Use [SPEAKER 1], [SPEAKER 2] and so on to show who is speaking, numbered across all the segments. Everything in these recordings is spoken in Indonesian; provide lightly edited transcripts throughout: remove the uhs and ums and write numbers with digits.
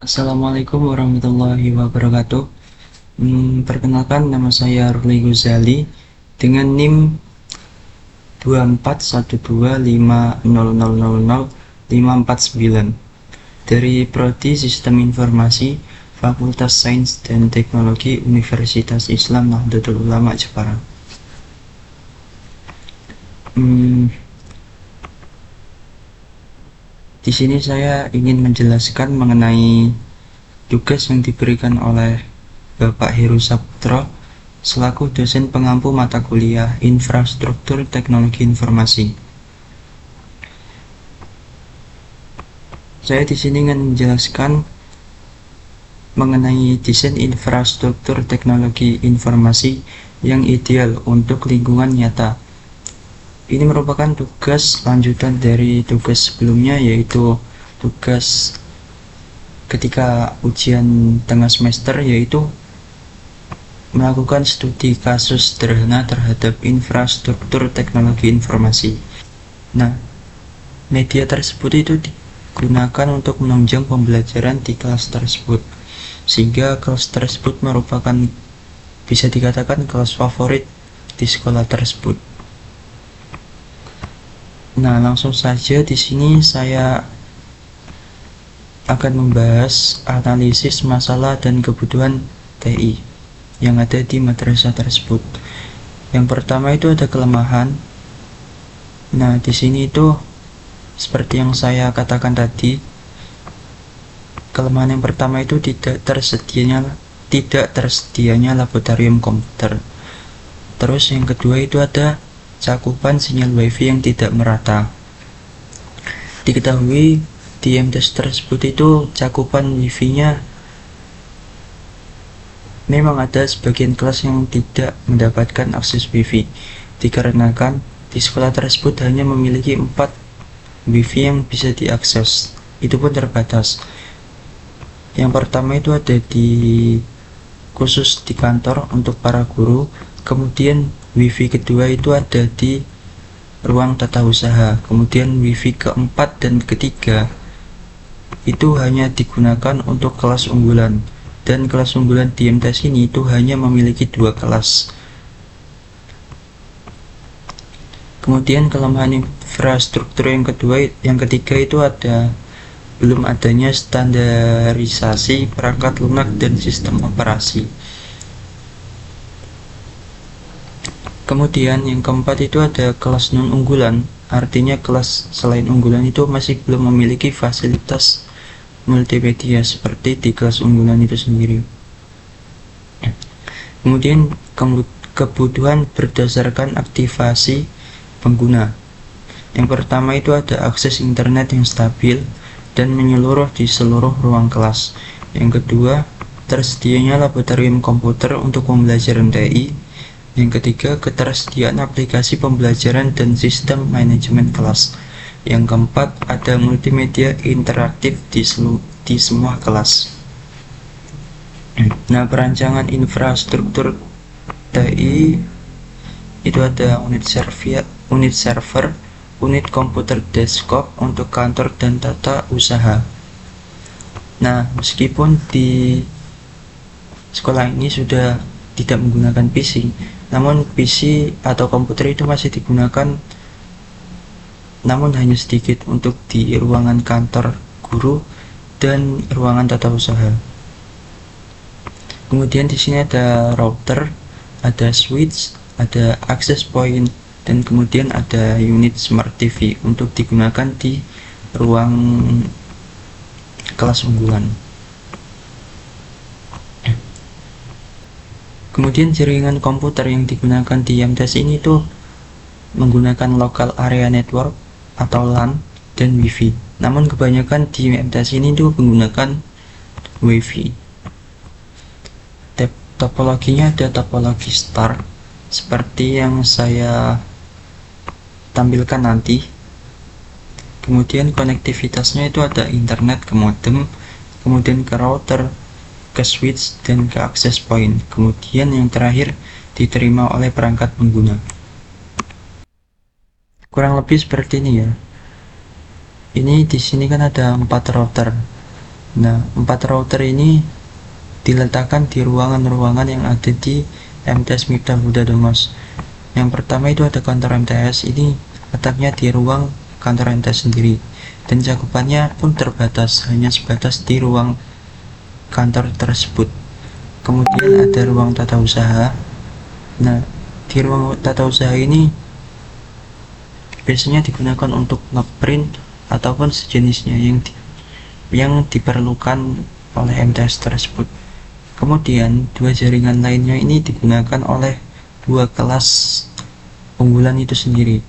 [SPEAKER 1] Assalamualaikum warahmatullahi wabarakatuh. Perkenalkan, nama saya Ruli Ghazali dengan NIM 241250000549 dari Prodi Sistem Informasi Fakultas Sains dan Teknologi Universitas Islam Nahdlatul Ulama Jepara. Di sini saya ingin menjelaskan mengenai tugas yang diberikan oleh Bapak Heru Saputra selaku dosen pengampu mata kuliah Infrastruktur Teknologi Informasi. Saya di sini ingin menjelaskan mengenai desain infrastruktur teknologi informasi yang ideal untuk lingkungan nyata. Ini merupakan tugas lanjutan dari tugas sebelumnya, yaitu tugas ketika ujian tengah semester, yaitu melakukan studi kasus sederhana terhadap infrastruktur teknologi informasi. Nah, media tersebut itu digunakan untuk menunjang pembelajaran di kelas tersebut, sehingga kelas tersebut merupakan, bisa dikatakan, kelas favorit di sekolah tersebut. Nah, langsung saja di sini saya akan membahas analisis masalah dan kebutuhan TI yang ada di madrasah tersebut. Yang pertama itu ada kelemahan. Nah, di sini itu seperti yang saya katakan tadi, kelemahan yang pertama itu tidak tersedianya laboratorium komputer. Terus yang kedua itu ada cakupan sinyal WiFi yang tidak merata. Diketahui di MTS tersebut itu cakupan WiFi-nya memang ada sebagian kelas yang tidak mendapatkan akses WiFi, dikarenakan di sekolah tersebut hanya memiliki 4 WiFi yang bisa diakses, itu pun terbatas. Yang pertama itu ada khusus di kantor untuk para guru, kemudian WiFi kedua itu ada di ruang tata usaha, kemudian WiFi keempat dan ketiga itu hanya digunakan untuk kelas unggulan, dan kelas unggulan di MTS ini itu hanya memiliki 2 kelas. Kemudian kelemahan infrastruktur yang ketiga itu ada belum adanya standarisasi perangkat lunak dan sistem operasi. Kemudian yang keempat itu ada kelas non unggulan, artinya kelas selain unggulan itu masih belum memiliki fasilitas multimedia seperti di kelas unggulan itu sendiri. Kemudian kebutuhan berdasarkan aktivasi pengguna. Yang pertama itu ada akses internet yang stabil dan menyeluruh di seluruh ruang kelas. Yang kedua, tersedianya laboratorium komputer untuk pembelajaran TI. Yang ketiga, ketersediaan aplikasi pembelajaran dan sistem manajemen kelas. Yang keempat, ada multimedia interaktif di semua kelas. Nah, perancangan infrastruktur TI itu ada unit server, unit komputer desktop untuk kantor dan tata usaha. Nah, meskipun di sekolah ini sudah tidak menggunakan PC, namun PC atau komputer itu masih digunakan, namun hanya sedikit untuk di ruangan kantor guru dan ruangan tata usaha. Kemudian di sini ada router, ada switch, ada access point, dan kemudian ada unit smart TV untuk digunakan di ruang kelas unggulan. Kemudian jaringan komputer yang digunakan di MTS ini tuh menggunakan local area network atau LAN dan WiFi. Namun kebanyakan di MTS ini tuh menggunakan WiFi. Topologinya ada topologi star seperti yang saya tampilkan nanti. Kemudian konektivitasnya itu ada internet ke modem, kemudian ke router, ke switch, dan ke access point. Kemudian yang terakhir diterima oleh perangkat pengguna. Kurang lebih seperti ini ya. Ini di sini kan ada 4 router. Nah, 4 router ini diletakkan di ruangan-ruangan yang ada di MTS Miftah Huda Dongos. Yang pertama itu ada kantor MTS, ini letaknya di ruang kantor MTS sendiri, dan cakupannya pun terbatas, hanya sebatas di ruang kantor tersebut. Kemudian ada ruang tata usaha. Nah, di ruang tata usaha ini biasanya digunakan untuk ngeprint ataupun sejenisnya yang diperlukan oleh MTS tersebut. Kemudian dua jaringan lainnya ini digunakan oleh dua kelas unggulan itu sendiri.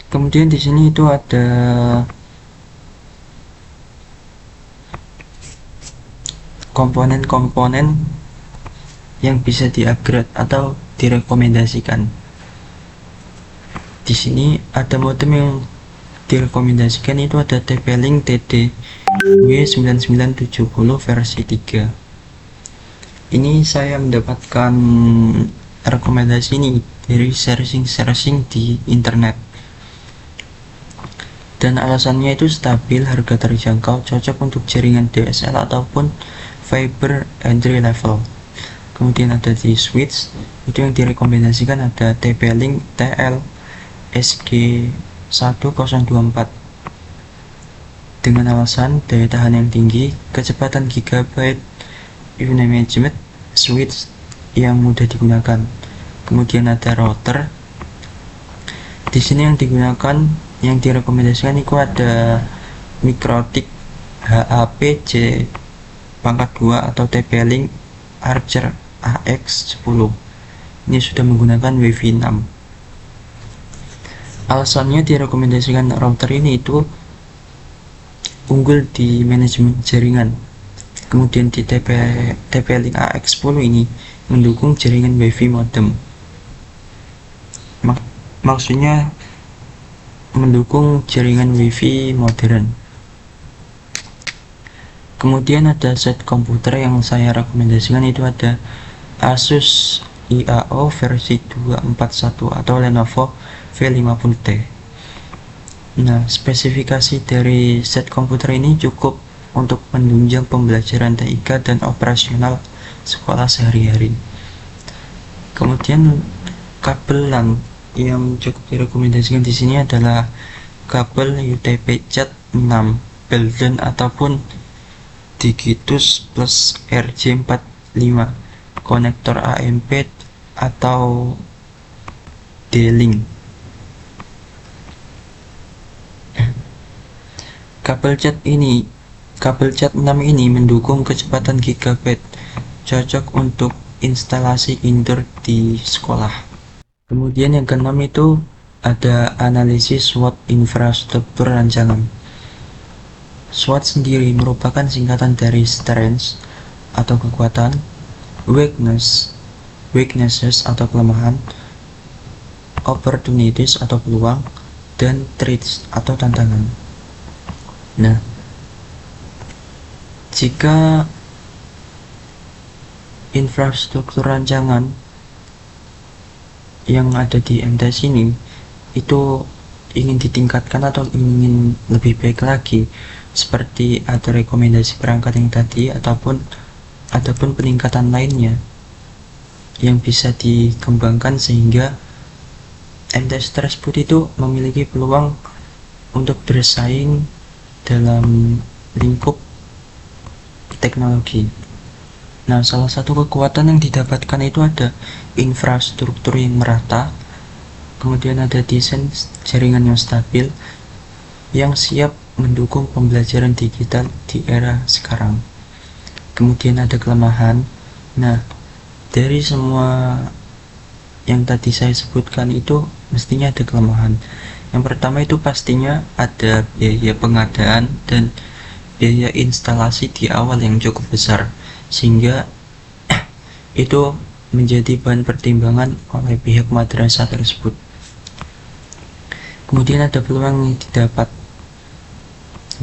[SPEAKER 1] Kemudian di sini itu ada komponen-komponen yang bisa di-upgrade atau direkomendasikan. Di sini ada modem yang direkomendasikan, itu ada TP-Link TD W9970 versi 3. Ini saya mendapatkan rekomendasi ini dari searching di internet, dan alasannya itu stabil, harga terjangkau, cocok untuk jaringan DSL ataupun fiber entry level. Kemudian ada di switch, itu yang direkomendasikan ada TP-Link TL SG1024 dengan alasan daya tahan yang tinggi, kecepatan gigabyte management, switch yang mudah digunakan. Kemudian ada router. Di sini yang digunakan, yang direkomendasikan itu ada Mikrotik HAPC-2 atau TP-Link Archer AX10. Ini sudah menggunakan Wi-Fi 6. Alasannya direkomendasikan router ini itu unggul di manajemen jaringan. Kemudian di TP-Link AX10 ini mendukung jaringan Wi-Fi modem. Maksudnya mendukung jaringan Wi-Fi modern. Kemudian ada set komputer yang saya rekomendasikan, itu ada Asus IAO versi 241 atau Lenovo V50T. Nah, spesifikasi dari set komputer ini cukup untuk menunjang pembelajaran TIK dan operasional sekolah sehari-hari. Kemudian kabel LAN yang cukup direkomendasikan di sini adalah kabel UTP Cat 6 Belden ataupun Digitus plus RJ45, konektor AMP atau D-Link. Kabel Cat 6 ini mendukung kecepatan gigabit, cocok untuk instalasi indoor di sekolah. Kemudian yang keenam itu ada analisis SWOT infrastruktur rancangan. SWOT sendiri merupakan singkatan dari strengths atau kekuatan, weaknesses atau kelemahan, opportunities atau peluang, dan threats atau tantangan. Nah, jika infrastruktur rancangan yang ada di MTS ini itu ingin ditingkatkan atau ingin lebih baik lagi, seperti ada rekomendasi perangkat yang tadi ataupun peningkatan lainnya yang bisa dikembangkan sehingga MTS tersebut itu memiliki peluang untuk bersaing dalam lingkup teknologi. Nah, salah satu kekuatan yang didapatkan itu ada infrastruktur yang merata, kemudian ada desain jaringan yang stabil yang siap mendukung pembelajaran digital di era sekarang. Kemudian ada kelemahan. Nah, dari semua yang tadi saya sebutkan itu mestinya ada kelemahan. Yang pertama itu pastinya ada biaya pengadaan dan biaya instalasi di awal yang cukup besar, sehingga itu menjadi bahan pertimbangan oleh pihak madrasah tersebut. Kemudian ada peluang yang didapat.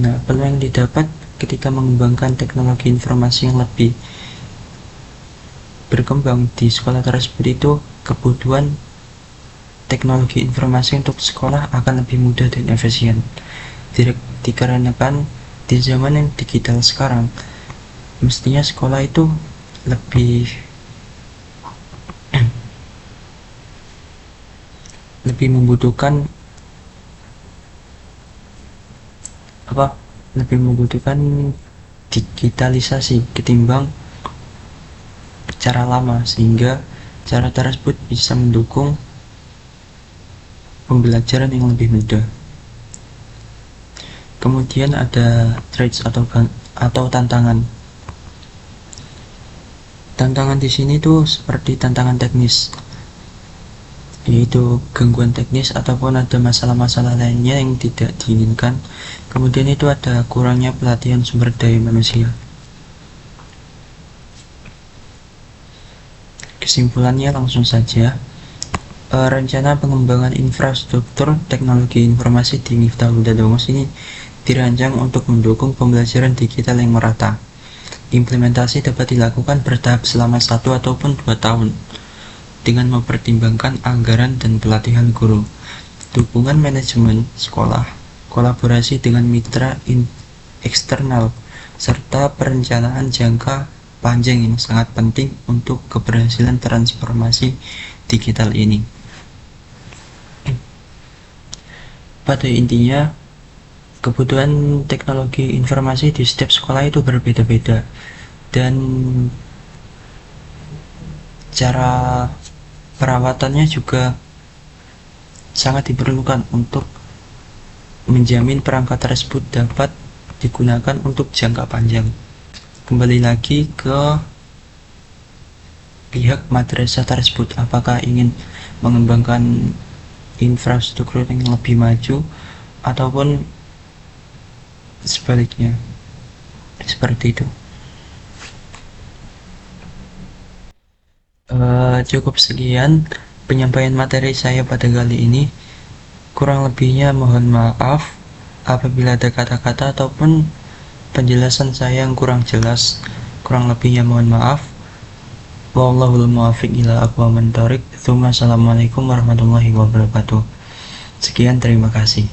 [SPEAKER 1] Nah, peluang yang didapat ketika mengembangkan teknologi informasi yang lebih berkembang di sekolah tersebut itu kebutuhan teknologi informasi untuk sekolah akan lebih mudah dan efisien. Dikarenakan di zaman yang digital sekarang, mestinya sekolah itu lebih membutuhkan digitalisasi ketimbang cara lama, sehingga cara tersebut bisa mendukung pembelajaran yang lebih mudah. Kemudian ada threats atau tantangan. Tantangan di sini tuh seperti tantangan teknis, yaitu gangguan teknis ataupun ada masalah-masalah lainnya yang tidak diinginkan. Kemudian itu ada kurangnya pelatihan sumber daya manusia. Kesimpulannya langsung saja, rencana pengembangan infrastruktur teknologi informasi di Miftahul Dadomus ini dirancang untuk mendukung pembelajaran digital yang merata. Implementasi dapat dilakukan bertahap selama 1 ataupun 2 tahun dengan mempertimbangkan anggaran dan pelatihan guru, dukungan manajemen sekolah, kolaborasi dengan mitra eksternal, serta perencanaan jangka panjang yang sangat penting untuk keberhasilan transformasi digital ini. Pada intinya, kebutuhan teknologi informasi di setiap sekolah itu berbeda-beda, dan cara perawatannya juga sangat diperlukan untuk menjamin perangkat tersebut dapat digunakan untuk jangka panjang. Kembali lagi ke pihak madrasah tersebut, apakah ingin mengembangkan infrastruktur yang lebih maju ataupun sebaliknya, seperti itu. Cukup sekian penyampaian materi saya pada kali ini. Kurang lebihnya mohon maaf apabila ada kata-kata ataupun penjelasan saya yang kurang jelas. Kurang lebihnya mohon maaf. Wallahul muwaffiq ila aqwamit thoriq. Assalamualaikum warahmatullahi wabarakatuh. Sekian, terima kasih.